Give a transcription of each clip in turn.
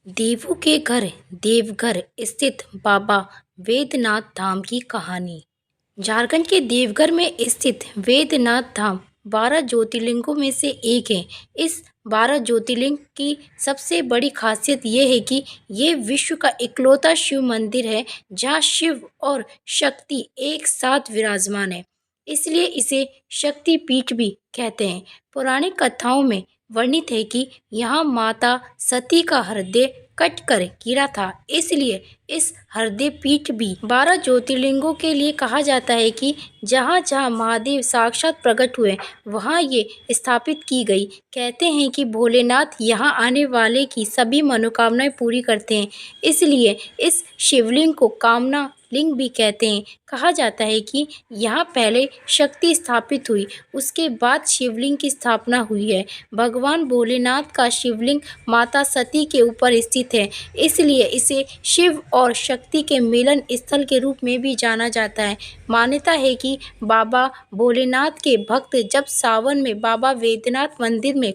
देवों के घर देवघर स्थित बाबा वैद्यनाथ धाम की कहानी। झारखंड के देवघर में स्थित वैद्यनाथ धाम 12 ज्योतिर्लिंगों में से एक है। इस 12 ज्योतिर्लिंग की सबसे बड़ी खासियत ये है कि ये विश्व का इकलौता शिव मंदिर है जहाँ शिव और शक्ति एक साथ विराजमान है। इसलिए इसे शक्ति पीठ भी कहते हैं। पौराणिक कथाओं में वर्णित है कि यहाँ माता सती का हृदय कट कर गिरा था, इसलिए इस हृदय पीठ भी 12 ज्योतिर्लिंगों के लिए कहा जाता है कि जहाँ जहाँ महादेव साक्षात प्रकट हुए वहाँ ये स्थापित की गई। कहते हैं कि भोलेनाथ यहाँ आने वाले की सभी मनोकामनाएं पूरी करते हैं, इसलिए इस शिवलिंग को कामना लिंग भी कहते हैं। कहा जाता है कि यहाँ पहले शक्ति स्थापित हुई, उसके बाद शिवलिंग की स्थापना हुई है। भगवान भोलेनाथ का शिवलिंग माता सती के ऊपर स्थित है, इसलिए इसे शिव और शक्ति के मिलन स्थल के रूप में भी जाना जाता है। मान्यता है कि बाबा भोलेनाथ के भक्त जब सावन में बाबा वैद्यनाथ मंदिर में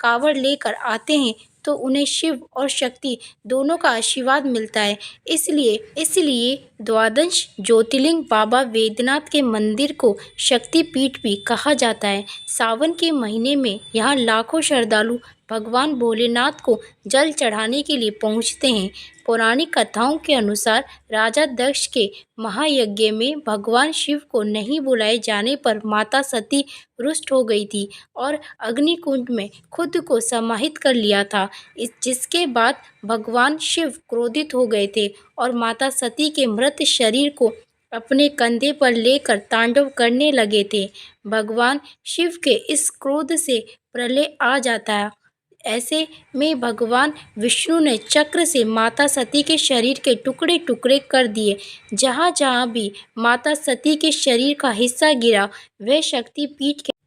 कांवड़ लेकर आते हैं तो उन्हें शिव और शक्ति दोनों का आशीर्वाद मिलता है। इसलिए द्वादश ज्योतिर्लिंग बाबा वैद्यनाथ के मंदिर को शक्तिपीठ भी कहा जाता है। सावन के महीने में यहाँ लाखों श्रद्धालु भगवान भोलेनाथ को जल चढ़ाने के लिए पहुँचते हैं। पौराणिक कथाओं के अनुसार राजा दक्ष के महायज्ञ में भगवान शिव को नहीं बुलाए जाने पर माता सती रुष्ट हो गई थी और अग्निकुंड में खुद को समाहित कर लिया था। जिसके बाद भगवान शिव क्रोधित हो गए थे और माता सती के मृत शरीर को अपने कंधे पर लेकर तांडव करने लगे थे। भगवान शिव के इस क्रोध से प्रलय आ जाता है। ऐसे में भगवान विष्णु ने चक्र से माता सती के शरीर के टुकड़े टुकड़े कर दिए। जहाँ जहाँ भी माता सती के शरीर का हिस्सा गिरा वह शक्तिपीठ के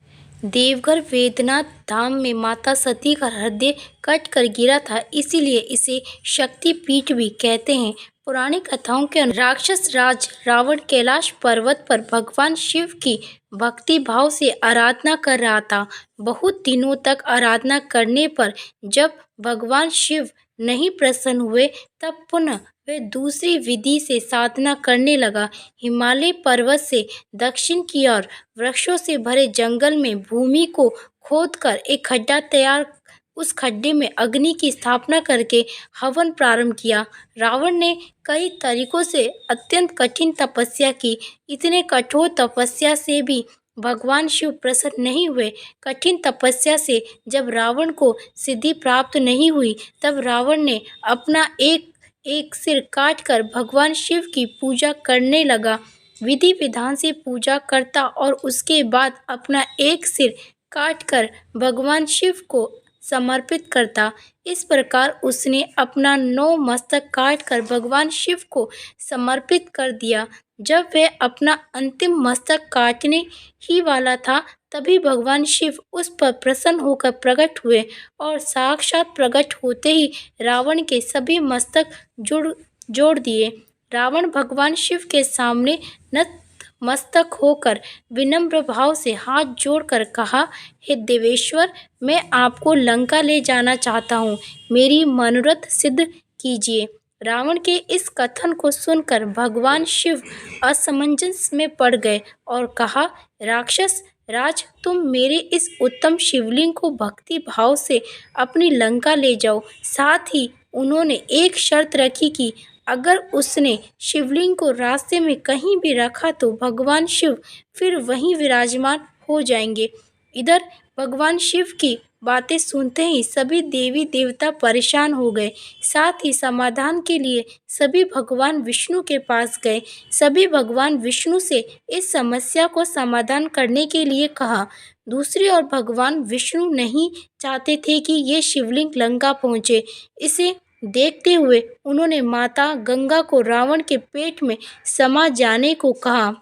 देवघर वैद्यनाथ धाम में माता सती का हृदय कट कर गिरा था, इसीलिए इसे शक्तिपीठ भी कहते हैं। पौराणिक कथाओं के अनुसार राक्षस राज रावण कैलाश पर्वत पर भगवान शिव की भक्ति भाव से आराधना कर रहा था। बहुत दिनों तक आराधना करने पर जब भगवान शिव नहीं प्रसन्न हुए तब पुनः वह दूसरी विधि से साधना करने लगा। हिमालय पर्वत से दक्षिण की ओर वृक्षों से भरे जंगल में भूमि को खोदकर एक खड्डा तैयार उस खड्डे में अग्नि की स्थापना करके हवन प्रारंभ किया। रावण ने कई तरीकों से अत्यंत कठिन तपस्या की। इतने कठोर तपस्या से भी भगवान शिव प्रसन्न नहीं हुए। कठिन तपस्या से जब रावण को सिद्धि प्राप्त नहीं हुई तब रावण ने अपना एक सिर काटकर भगवान शिव की पूजा करने लगा। विधि विधान से पूजा करता और उसके बाद अपना एक सिर काटकर भगवान शिव को समर्पित करता। इस प्रकार उसने अपना 9 मस्तक काटकर भगवान शिव को समर्पित कर दिया। जब वह अपना अंतिम मस्तक काटने ही वाला था तभी भगवान शिव उस पर प्रसन्न होकर प्रकट हुए और साक्षात प्रकट होते ही रावण के सभी मस्तक जोड़ दिए। रावण भगवान शिव के सामने नतमस्तक होकर विनम्र भाव से हाथ जोड़कर कहा, हे देवेश्वर, मैं आपको लंका ले जाना चाहता हूँ, मेरी मनोरथ सिद्ध कीजिए। रावण के इस कथन को सुनकर भगवान शिव असमंजस में पड़ गए और कहा, राक्षस राज, तुम मेरे इस उत्तम शिवलिंग को भक्ति भाव से अपनी लंका ले जाओ। साथ ही उन्होंने एक शर्त रखी कि अगर उसने शिवलिंग को रास्ते में कहीं भी रखा तो भगवान शिव फिर वहीं विराजमान हो जाएंगे। इधर भगवान शिव की बातें सुनते ही सभी देवी देवता परेशान हो गए। साथ ही समाधान के लिए सभी भगवान विष्णु के पास गए। सभी भगवान विष्णु से इस समस्या को समाधान करने के लिए कहा। दूसरी ओर भगवान विष्णु नहीं चाहते थे कि ये शिवलिंग लंका पहुँचे। इसे देखते हुए उन्होंने माता गंगा को रावण के पेट में समा जाने को कहा।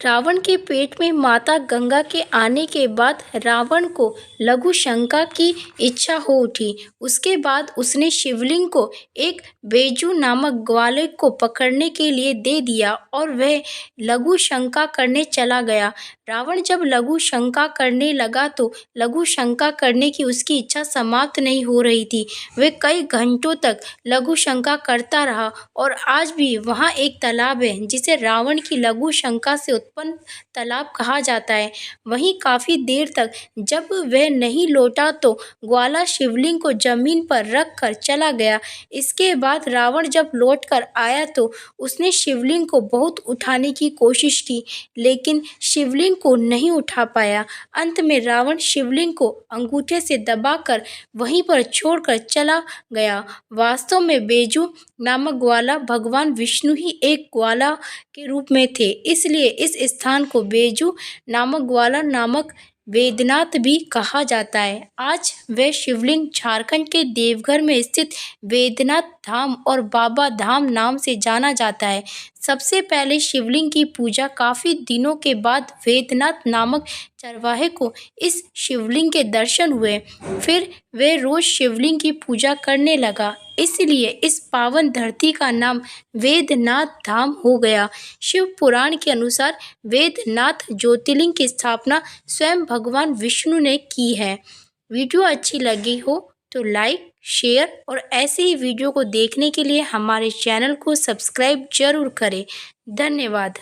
रावण के पेट में माता गंगा के आने के बाद रावण को लघु शंका की इच्छा हो उठी। उसके बाद उसने शिवलिंग को एक बेजू नामक ग्वाले को पकड़ने के लिए दे दिया और वह लघु शंका करने चला गया। रावण जब लघु शंका करने लगा तो लघु शंका करने की उसकी इच्छा समाप्त नहीं हो रही थी। वह कई घंटों तक लघु शंका करता रहा और आज भी वहाँ एक तालाब है जिसे रावण की लघु शंका से उत्पन्न तालाब कहा जाता है। वहीं काफ़ी देर तक जब वह नहीं लौटा तो ग्वाला शिवलिंग को जमीन पर रख कर चला गया। इसके बाद रावण जब लौट कर आया तो उसने शिवलिंग को बहुत उठाने की कोशिश की, लेकिन शिवलिंग को नहीं उठा पाया। अंत में रावण शिवलिंग को अंगूठे से दबाकर वहीं पर छोड़कर चला गया। वास्तव में बेजू नामक ग्वाला भगवान विष्णु ही एक ग्वाला के रूप में थे, इसलिए इस स्थान को बेजू नामक ग्वाला नामक वेदनाथ भी कहा जाता है। आज वह शिवलिंग झारखंड के देवघर में स्थित वेदनाथ धाम और बाबा धाम नाम से जाना जाता है। सबसे पहले शिवलिंग की पूजा काफ़ी दिनों के बाद वेदनाथ नामक चरवाहे को इस शिवलिंग के दर्शन हुए। फिर वे रोज़ शिवलिंग की पूजा करने लगा, इसलिए इस पावन धरती का नाम वेदनाथ धाम हो गया। शिव पुराण के अनुसार वेदनाथ ज्योतिर्लिंग की स्थापना स्वयं भगवान विष्णु ने की है। वीडियो अच्छी लगी हो तो लाइक, शेयर और ऐसे ही वीडियो को देखने के लिए हमारे चैनल को सब्सक्राइब जरूर करें। धन्यवाद।